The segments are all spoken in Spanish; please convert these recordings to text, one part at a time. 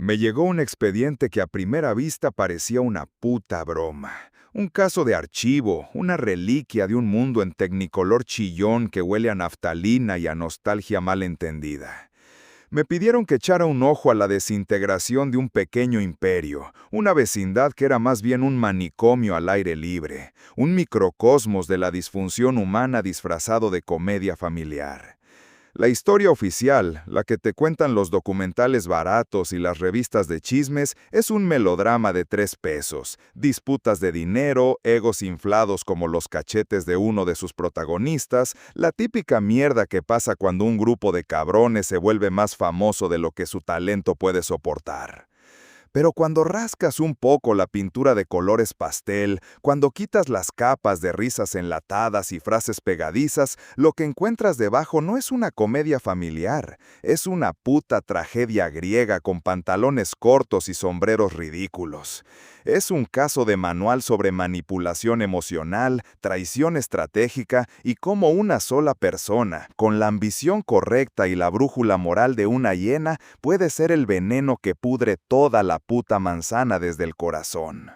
Me llegó un expediente que a primera vista parecía una puta broma. Un caso de archivo, una reliquia de un mundo en tecnicolor chillón que huele a naftalina y a nostalgia mal entendida. Me pidieron que echara un ojo a la desintegración de un pequeño imperio, una vecindad que era más bien un manicomio al aire libre, un microcosmos de la disfunción humana disfrazado de comedia familiar. La historia oficial, la que te cuentan los documentales baratos y las revistas de chismes, es un melodrama de 3 pesos, disputas de dinero, egos inflados como los cachetes de uno de sus protagonistas, la típica mierda que pasa cuando un grupo de cabrones se vuelve más famoso de lo que su talento puede soportar. Pero cuando rascas un poco la pintura de colores pastel, cuando quitas las capas de risas enlatadas y frases pegadizas, lo que encuentras debajo no es una comedia familiar, es una puta tragedia griega con pantalones cortos y sombreros ridículos. Es un caso de manual sobre manipulación emocional, traición estratégica y cómo una sola persona, con la ambición correcta y la brújula moral de una hiena, puede ser el veneno que pudre toda la puta manzana desde el corazón.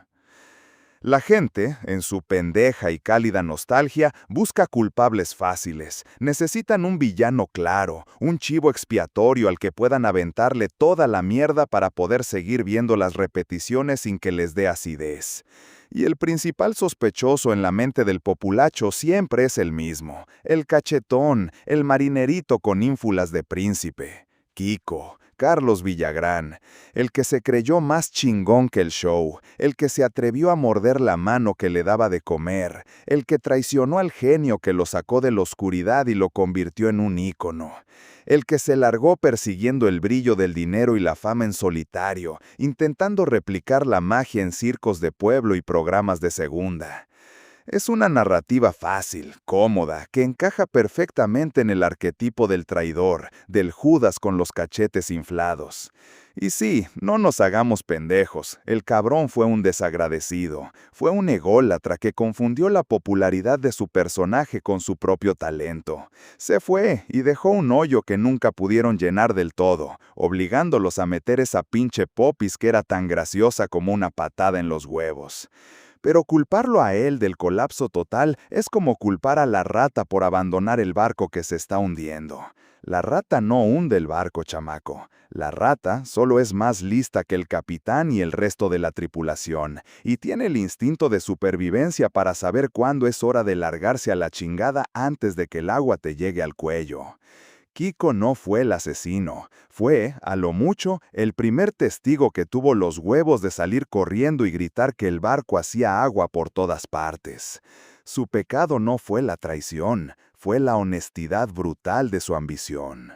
La gente, en su pendeja y cálida nostalgia, busca culpables fáciles. Necesitan un villano claro, un chivo expiatorio al que puedan aventarle toda la mierda para poder seguir viendo las repeticiones sin que les dé acidez. Y el principal sospechoso en la mente del populacho siempre es el mismo, el cachetón, el marinerito con ínfulas de príncipe. Kiko, Carlos Villagrán, el que se creyó más chingón que el show, el que se atrevió a morder la mano que le daba de comer, el que traicionó al genio que lo sacó de la oscuridad y lo convirtió en un ícono, el que se largó persiguiendo el brillo del dinero y la fama en solitario, intentando replicar la magia en circos de pueblo y programas de segunda. Es una narrativa fácil, cómoda, que encaja perfectamente en el arquetipo del traidor, del Judas con los cachetes inflados. Y sí, no nos hagamos pendejos, el cabrón fue un desagradecido, fue un ególatra que confundió la popularidad de su personaje con su propio talento. Se fue y dejó un hoyo que nunca pudieron llenar del todo, obligándolos a meter esa pinche popis que era tan graciosa como una patada en los huevos. Pero culparlo a él del colapso total es como culpar a la rata por abandonar el barco que se está hundiendo. La rata no hunde el barco, chamaco. La rata solo es más lista que el capitán y el resto de la tripulación, y tiene el instinto de supervivencia para saber cuándo es hora de largarse a la chingada antes de que el agua te llegue al cuello. Kiko no fue el asesino, fue, a lo mucho, el primer testigo que tuvo los huevos de salir corriendo y gritar que el barco hacía agua por todas partes. Su pecado no fue la traición, fue la honestidad brutal de su ambición.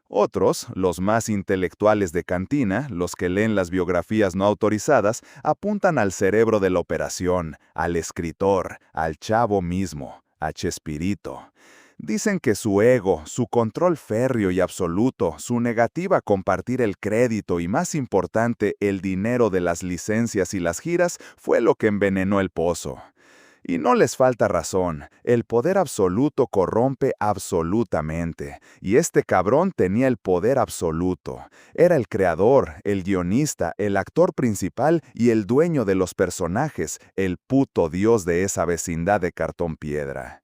Otros, los más intelectuales de cantina, los que leen las biografías no autorizadas, apuntan al cerebro de la operación, al escritor, al chavo mismo, a Chespirito. Dicen que su ego, su control férreo y absoluto, su negativa a compartir el crédito y, más importante, el dinero de las licencias y las giras fue lo que envenenó el pozo. Y no les falta razón, el poder absoluto corrompe absolutamente, y este cabrón tenía el poder absoluto. Era el creador, el guionista, el actor principal y el dueño de los personajes, el puto dios de esa vecindad de cartón piedra.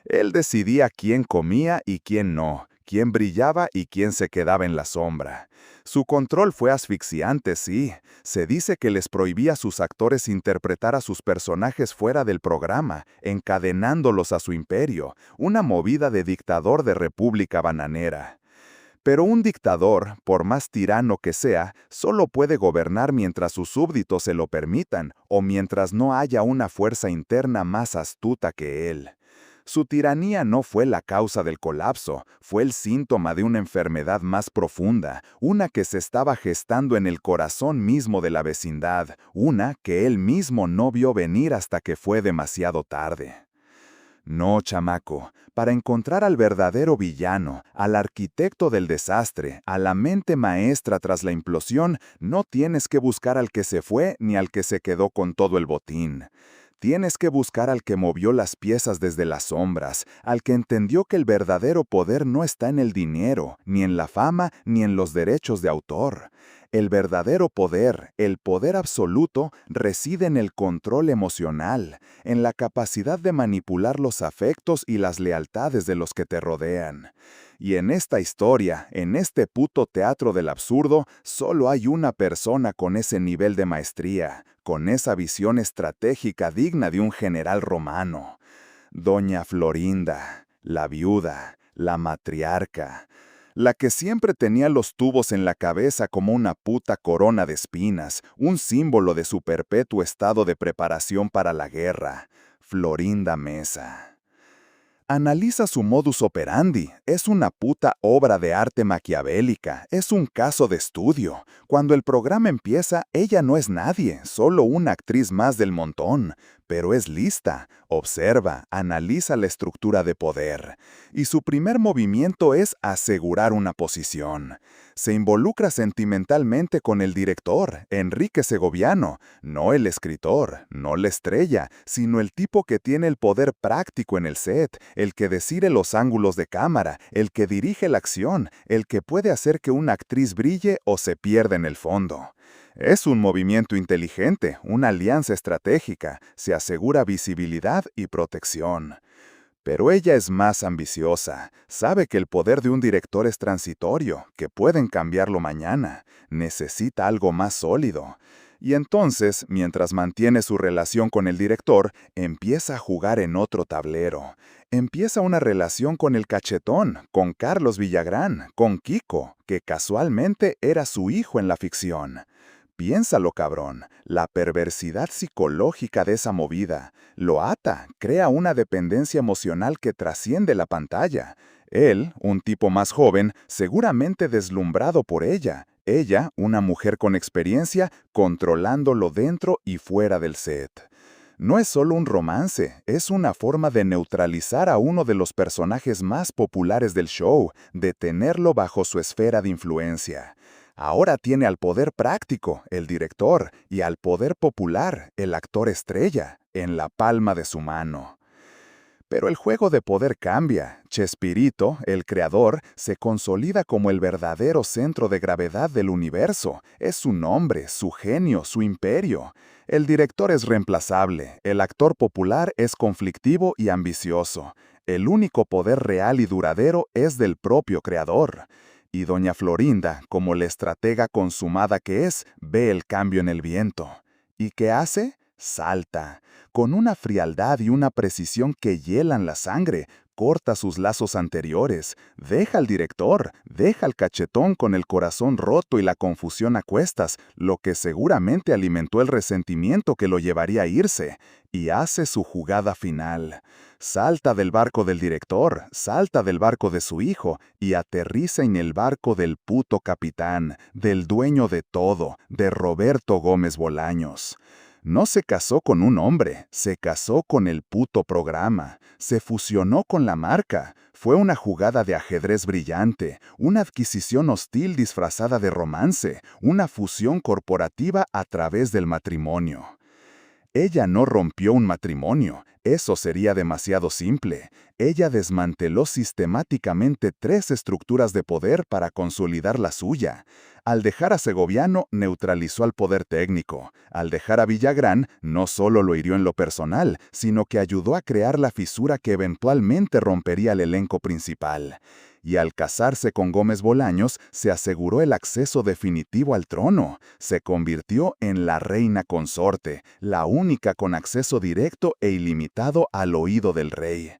Él decidía quién comía y quién no, quién brillaba y quién se quedaba en la sombra. Su control fue asfixiante, sí. Se dice que les prohibía a sus actores interpretar a sus personajes fuera del programa, encadenándolos a su imperio, una movida de dictador de república bananera. Pero un dictador, por más tirano que sea, solo puede gobernar mientras sus súbditos se lo permitan o mientras no haya una fuerza interna más astuta que él. Su tiranía no fue la causa del colapso, fue el síntoma de una enfermedad más profunda, una que se estaba gestando en el corazón mismo de la vecindad, una que él mismo no vio venir hasta que fue demasiado tarde. No, chamaco, para encontrar al verdadero villano, al arquitecto del desastre, a la mente maestra tras la implosión, no tienes que buscar al que se fue ni al que se quedó con todo el botín. Tienes que buscar al que movió las piezas desde las sombras, al que entendió que el verdadero poder no está en el dinero, ni en la fama, ni en los derechos de autor. El verdadero poder, el poder absoluto, reside en el control emocional, en la capacidad de manipular los afectos y las lealtades de los que te rodean. Y en esta historia, en este puto teatro del absurdo, solo hay una persona con ese nivel de maestría, con esa visión estratégica digna de un general romano. Doña Florinda, la viuda, la matriarca, la que siempre tenía los tubos en la cabeza como una puta corona de espinas, un símbolo de su perpetuo estado de preparación para la guerra. Florinda Mesa. Analiza su modus operandi. Es una puta obra de arte maquiavélica. Es un caso de estudio. Cuando el programa empieza, ella no es nadie, solo una actriz más del montón. Pero es lista, observa, analiza la estructura de poder. Y su primer movimiento es asegurar una posición. Se involucra sentimentalmente con el director, Enrique Segoviano, no el escritor, no la estrella, sino el tipo que tiene el poder práctico en el set, el que decide los ángulos de cámara, el que dirige la acción, el que puede hacer que una actriz brille o se pierda en el fondo. Es un movimiento inteligente, una alianza estratégica, se asegura visibilidad y protección. Pero ella es más ambiciosa, sabe que el poder de un director es transitorio, que pueden cambiarlo mañana, necesita algo más sólido. Y entonces, mientras mantiene su relación con el director, empieza a jugar en otro tablero. Empieza una relación con el cachetón, con Carlos Villagrán, con Kiko, que casualmente era su hijo en la ficción. Piénsalo, cabrón, la perversidad psicológica de esa movida. Lo ata, crea una dependencia emocional que trasciende la pantalla. Él, un tipo más joven, seguramente deslumbrado por ella. Ella, una mujer con experiencia, controlándolo dentro y fuera del set. No es solo un romance, es una forma de neutralizar a uno de los personajes más populares del show, de tenerlo bajo su esfera de influencia. Ahora tiene al poder práctico, el director, y al poder popular, el actor estrella, en la palma de su mano. Pero el juego de poder cambia. Chespirito, el creador, se consolida como el verdadero centro de gravedad del universo. Es su nombre, su genio, su imperio. El director es reemplazable, el actor popular es conflictivo y ambicioso. El único poder real y duradero es del propio creador. Y doña Florinda, como la estratega consumada que es, ve el cambio en el viento. ¿Y qué hace? Salta. Con una frialdad y una precisión que hielan la sangre, corta sus lazos anteriores, deja al director, deja al cachetón con el corazón roto y la confusión a cuestas, lo que seguramente alimentó el resentimiento que lo llevaría a irse, y hace su jugada final. Salta del barco del director, salta del barco de su hijo y aterriza en el barco del puto capitán, del dueño de todo, de Roberto Gómez Bolaños. No se casó con un hombre, se casó con el puto programa, se fusionó con la marca. Fue una jugada de ajedrez brillante, una adquisición hostil disfrazada de romance, una fusión corporativa a través del matrimonio. Ella no rompió un matrimonio, eso sería demasiado simple. Ella desmanteló sistemáticamente 3 estructuras de poder para consolidar la suya. Al dejar a Segoviano, neutralizó al poder técnico. Al dejar a Villagrán, no solo lo hirió en lo personal, sino que ayudó a crear la fisura que eventualmente rompería el elenco principal. Y al casarse con Gómez Bolaños, se aseguró el acceso definitivo al trono. Se convirtió en la reina consorte, la única con acceso directo e ilimitado al oído del rey.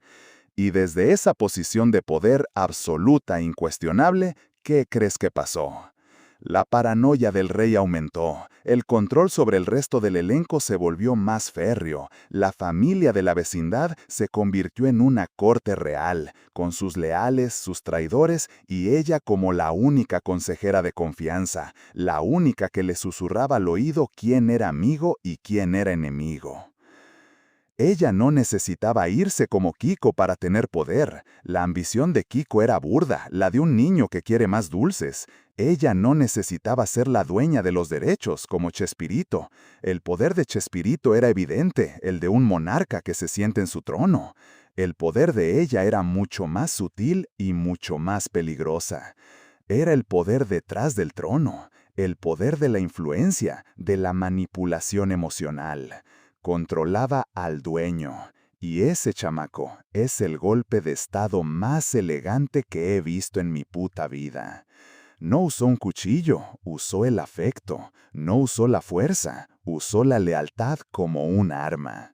Y desde esa posición de poder absoluta e incuestionable, ¿qué crees que pasó? La paranoia del rey aumentó, el control sobre el resto del elenco se volvió más férreo, la familia de la vecindad se convirtió en una corte real, con sus leales, sus traidores y ella como la única consejera de confianza, la única que le susurraba al oído quién era amigo y quién era enemigo. Ella no necesitaba irse como Kiko para tener poder. La ambición de Kiko era burda, la de un niño que quiere más dulces. Ella no necesitaba ser la dueña de los derechos, como Chespirito. El poder de Chespirito era evidente, el de un monarca que se siente en su trono. El poder de ella era mucho más sutil y mucho más peligrosa. Era el poder detrás del trono. el poder de la influencia, de la manipulación emocional. Controlaba al dueño. Y ese chamaco es el golpe de estado más elegante que he visto en mi puta vida. No usó un cuchillo, usó el afecto. No usó la fuerza, usó la lealtad como un arma.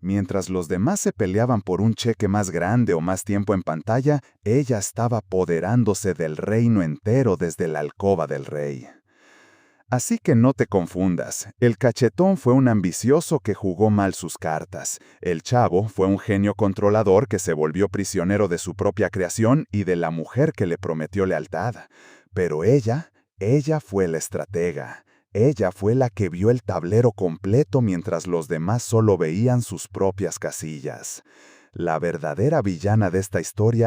Mientras los demás se peleaban por un cheque más grande o más tiempo en pantalla, ella estaba apoderándose del reino entero desde la alcoba del rey. Así que no te confundas, el cachetón fue un ambicioso que jugó mal sus cartas. El chavo fue un genio controlador que se volvió prisionero de su propia creación y de la mujer que le prometió lealtad. Pero ella fue la estratega. Ella fue la que vio el tablero completo mientras los demás solo veían sus propias casillas. La verdadera villana de esta historia